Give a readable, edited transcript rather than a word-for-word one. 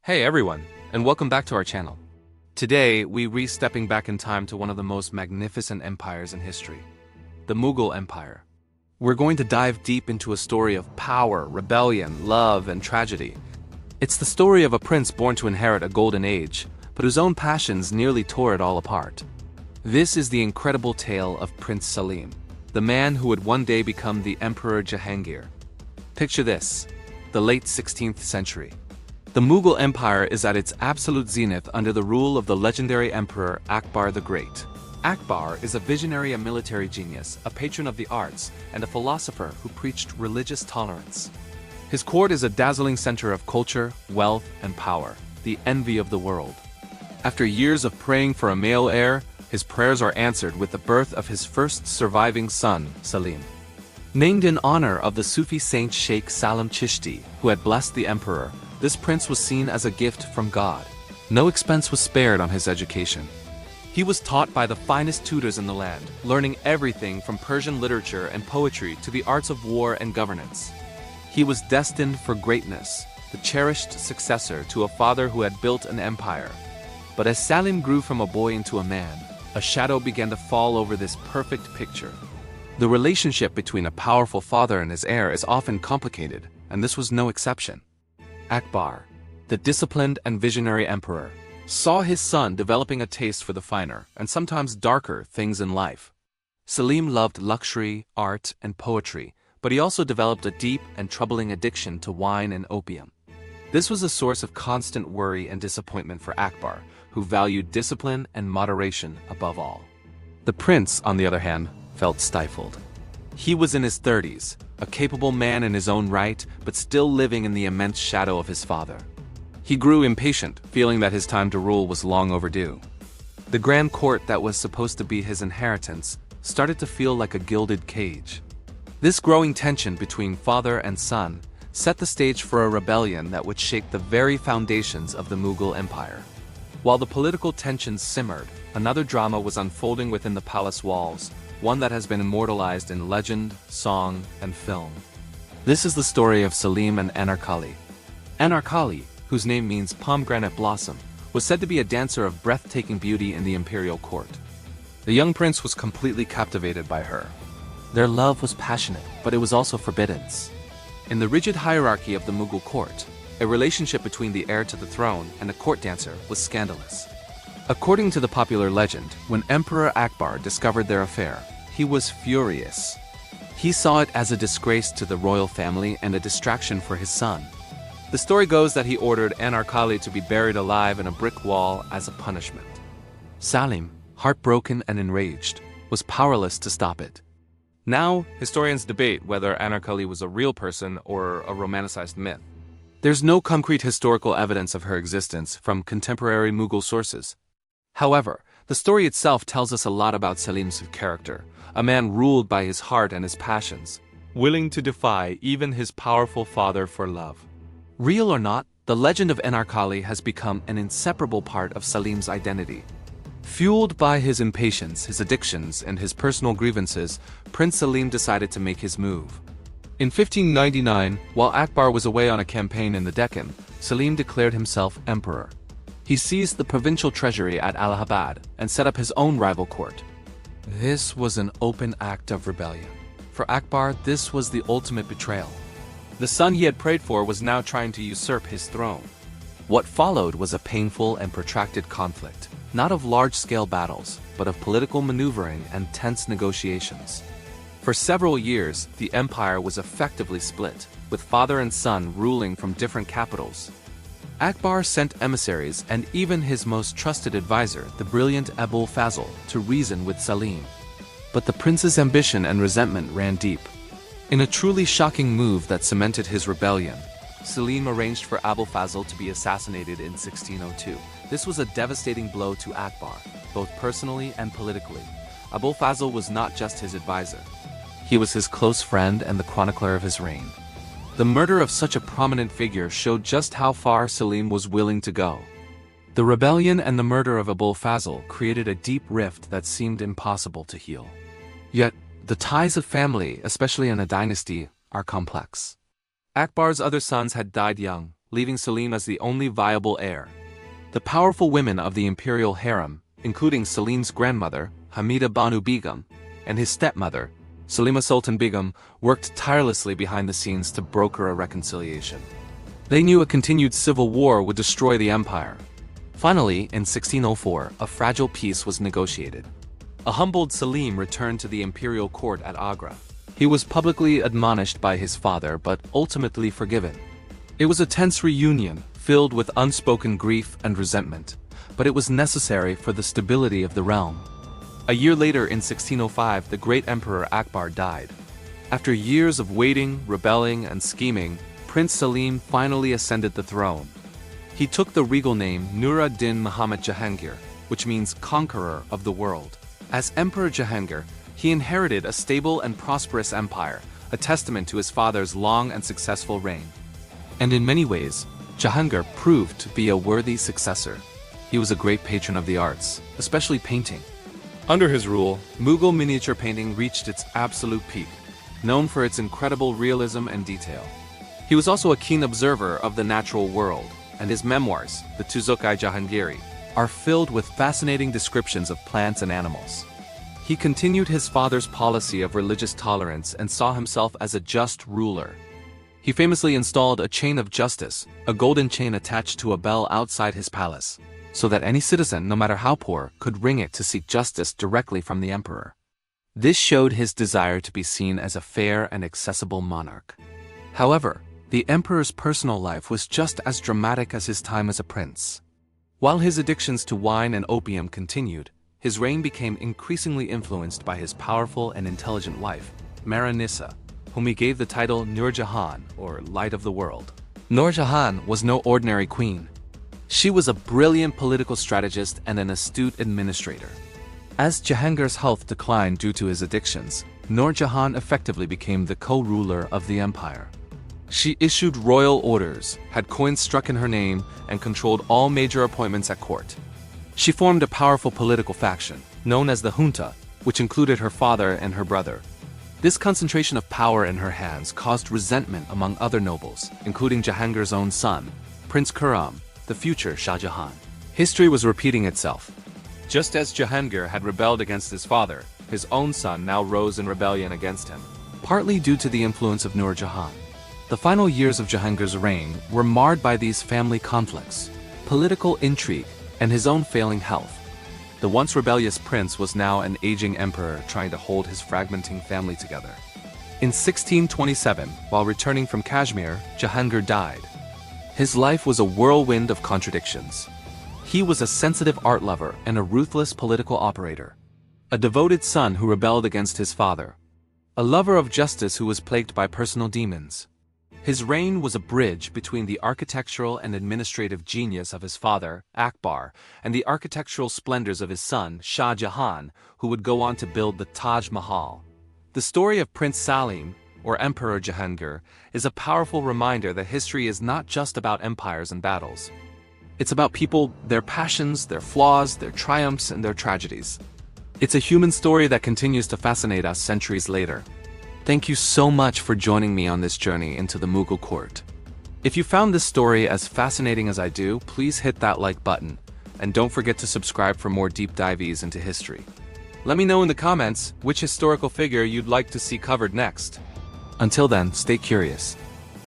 Hey everyone, and welcome back to our channel. Today, we stepping back in time to one of the most magnificent empires in history, the Mughal Empire. We're going to dive deep into a story of power, rebellion, love, and tragedy. It's the story of a prince born to inherit a golden age, but whose own passions nearly tore it all apart. This is the incredible tale of Prince Saleem, the man who would one day become the Emperor Jahangir. Picture this, the late 16th century. The Mughal Empire is at its absolute zenith under the rule of the legendary Emperor Akbar the Great. Akbar is a visionary and military genius, a patron of the arts, and a philosopher who preached religious tolerance. His court is a dazzling center of culture, wealth, and power, the envy of the world. After years of praying for a male heir, his prayers are answered with the birth of his first surviving son, Saleem. Named in honor of the Sufi saint Sheikh Saleem Chishti, who had blessed the emperor, this prince was seen as a gift from God. No expense was spared on his education. He was taught by the finest tutors in the land, learning everything from Persian literature and poetry to the arts of war and governance. He was destined for greatness, the cherished successor to a father who had built an empire. But as Saleem grew from a boy into a man, a shadow began to fall over this perfect picture. The relationship between a powerful father and his heir is often complicated, and this was no exception. Akbar, the disciplined and visionary emperor, saw his son developing a taste for the finer and sometimes darker things in life. Saleem loved luxury, art, and poetry, but he also developed a deep and troubling addiction to wine and opium. This was a source of constant worry and disappointment for Akbar, who valued discipline and moderation above all. The prince, on the other hand, felt stifled. He was in his 30s, a capable man in his own right, but still living in the immense shadow of his father. He grew impatient, feeling that his time to rule was long overdue. The grand court that was supposed to be his inheritance started to feel like a gilded cage. This growing tension between father and son set the stage for a rebellion that would shake the very foundations of the Mughal Empire. While the political tensions simmered, another drama was unfolding within the palace walls, one that has been immortalized in legend, song, and film. This is the story of Saleem and Anarkali. Anarkali, whose name means pomegranate blossom, was said to be a dancer of breathtaking beauty in the imperial court. The young prince was completely captivated by her. Their love was passionate, but it was also forbidden. In the rigid hierarchy of the Mughal court, a relationship between the heir to the throne and a court dancer was scandalous. According to the popular legend, when Emperor Akbar discovered their affair, he was furious. He saw it as a disgrace to the royal family and a distraction for his son. The story goes that he ordered Anarkali to be buried alive in a brick wall as a punishment. Saleem, heartbroken and enraged, was powerless to stop it. Now, historians debate whether Anarkali was a real person or a romanticized myth. There's no concrete historical evidence of her existence from contemporary Mughal sources. However, the story itself tells us a lot about Saleem's character, a man ruled by his heart and his passions, willing to defy even his powerful father for love. Real or not, the legend of Anarkali has become an inseparable part of Saleem's identity. Fueled by his impatience, his addictions, and his personal grievances, Prince Saleem decided to make his move. In 1599, while Akbar was away on a campaign in the Deccan, Saleem declared himself emperor. He seized the provincial treasury at Allahabad and set up his own rival court. This was an open act of rebellion. For Akbar, this was the ultimate betrayal. The son he had prayed for was now trying to usurp his throne. What followed was a painful and protracted conflict, not of large-scale battles, but of political maneuvering and tense negotiations. For several years, the empire was effectively split, with father and son ruling from different capitals. Akbar sent emissaries and even his most trusted advisor, the brilliant Abul Fazl, to reason with Saleem. But the prince's ambition and resentment ran deep. In a truly shocking move that cemented his rebellion, Saleem arranged for Abul Fazl to be assassinated in 1602. This was a devastating blow to Akbar, both personally and politically. Abul Fazl was not just his advisor. He was his close friend and the chronicler of his reign. The murder of such a prominent figure showed just how far Saleem was willing to go. The rebellion and the murder of Abul Fazl created a deep rift that seemed impossible to heal. Yet, the ties of family, especially in a dynasty, are complex. Akbar's other sons had died young, leaving Saleem as the only viable heir. The powerful women of the imperial harem, including Saleem's grandmother, Hamida Banu Begum, and his stepmother, Salima Sultan Begum, worked tirelessly behind the scenes to broker a reconciliation. They knew a continued civil war would destroy the empire. Finally, in 1604, a fragile peace was negotiated. A humbled Saleem returned to the imperial court at Agra. He was publicly admonished by his father but ultimately forgiven. It was a tense reunion, filled with unspoken grief and resentment, but it was necessary for the stability of the realm. A year later, in 1605, the great Emperor Akbar died. After years of waiting, rebelling, and scheming, Prince Saleem finally ascended the throne. He took the regal name Nur ad-Din Muhammad Jahangir, which means conqueror of the world. As Emperor Jahangir, he inherited a stable and prosperous empire, a testament to his father's long and successful reign. And in many ways, Jahangir proved to be a worthy successor. He was a great patron of the arts, especially painting. Under his rule, Mughal miniature painting reached its absolute peak, known for its incredible realism and detail. He was also a keen observer of the natural world, and his memoirs, the Tuzuk-i-Jahangiri, are filled with fascinating descriptions of plants and animals. He continued his father's policy of religious tolerance and saw himself as a just ruler. He famously installed a chain of justice, a golden chain attached to a bell outside his palace, so that any citizen, no matter how poor, could ring it to seek justice directly from the emperor. This showed his desire to be seen as a fair and accessible monarch. However, the emperor's personal life was just as dramatic as his time as a prince. While his addictions to wine and opium continued, his reign became increasingly influenced by his powerful and intelligent wife, Mara Nisa, whom he gave the title Nur Jahan, or Light of the World. Nur Jahan was no ordinary queen. She was a brilliant political strategist and an astute administrator. As Jahangir's health declined due to his addictions, Nur Jahan effectively became the co-ruler of the empire. She issued royal orders, had coins struck in her name, and controlled all major appointments at court. She formed a powerful political faction, known as the junta, which included her father and her brother. This concentration of power in her hands caused resentment among other nobles, including Jahangir's own son, Prince Khurram, the future Shah Jahan. History was repeating itself. Just as Jahangir had rebelled against his father, his own son now rose in rebellion against him, partly due to the influence of Nur Jahan. The final years of Jahangir's reign were marred by these family conflicts, political intrigue, and his own failing health. The once rebellious prince was now an aging emperor trying to hold his fragmenting family together. In 1627, while returning from Kashmir, Jahangir died. His life was a whirlwind of contradictions. He was a sensitive art lover and a ruthless political operator, a devoted son who rebelled against his father, a lover of justice who was plagued by personal demons. His reign was a bridge between the architectural and administrative genius of his father, Akbar, and the architectural splendors of his son, Shah Jahan, who would go on to build the Taj Mahal. The story of Prince Saleem, or Emperor Jahangir, is a powerful reminder that history is not just about empires and battles. It's about people, their passions, their flaws, their triumphs, and their tragedies. It's a human story that continues to fascinate us centuries later. Thank you so much for joining me on this journey into the Mughal court. If you found this story as fascinating as I do, please hit that like button, and don't forget to subscribe for more deep dives into history. Let me know in the comments which historical figure you'd like to see covered next. Until then, stay curious.